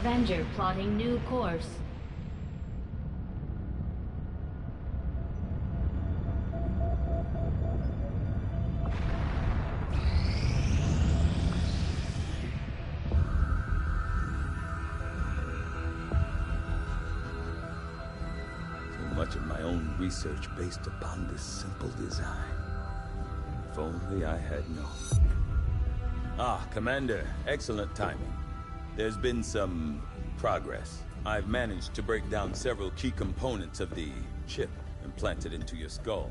Avenger plotting new course. Much of my own research based upon this simple design. If only I had known. Ah, Commander, excellent timing. There's been some progress. I've managed to break down several key components of the chip implanted into your skull.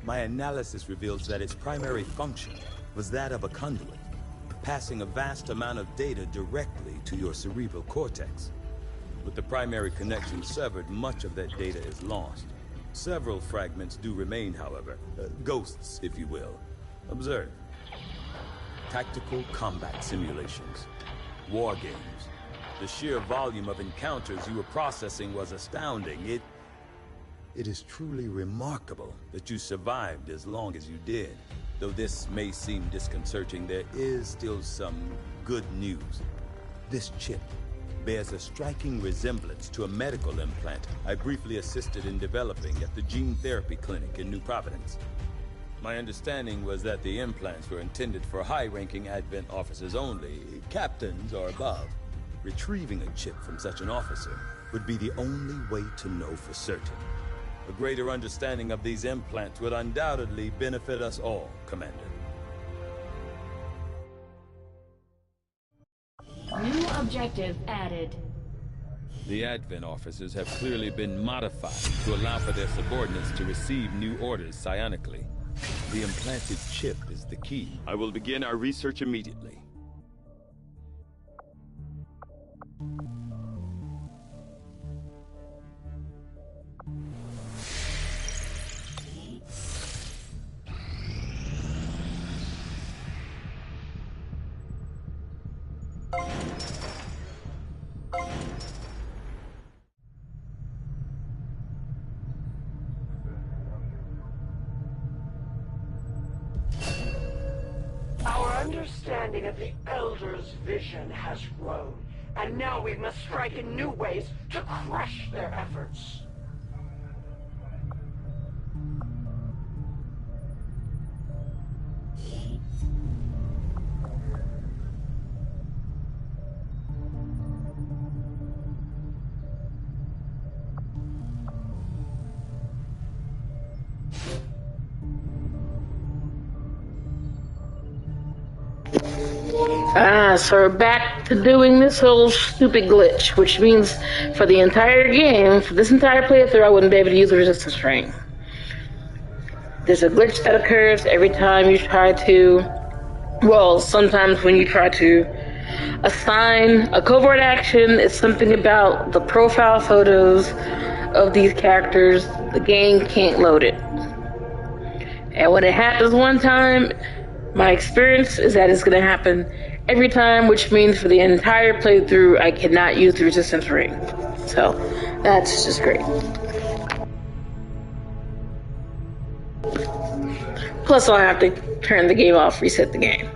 My analysis reveals that its primary function was that of a conduit, passing a vast amount of data directly to your cerebral cortex. With the primary connection severed, much of that data is lost. Several fragments do remain, however. Ghosts, if you will. Observe. Tactical combat simulations. War games. The sheer volume of encounters you were processing was astounding. It is truly remarkable that you survived as long as you did. Though this may seem disconcerting, there is still some good news. This chip bears a striking resemblance to a medical implant I briefly assisted in developing at the gene therapy clinic in New Providence. My understanding was that the implants were intended for high-ranking Advent officers only, captains or above. Retrieving a chip from such an officer would be the only way to know for certain. A greater understanding of these implants would undoubtedly benefit us all, Commander. New objective added. The Advent officers have clearly been modified to allow for their subordinates to receive new orders psionically. The implanted chip is the key. I will begin our research immediately. Our understanding of the Elder's vision has grown, and now we must strike in new ways to crush their efforts. So we're back to doing this whole stupid glitch, which means for the entire game, for this entire playthrough, I wouldn't be able to use the resistance ring. There's a glitch that occurs every time you try to, well, sometimes when you try to assign a covert action, it's something about the profile photos of these characters, the game can't load it. And when it happens one time, my experience is that it's going to happen every time, which means for the entire playthrough, I cannot use the resistance ring. So, that's just great. Plus, I'll have to turn the game off, reset the game.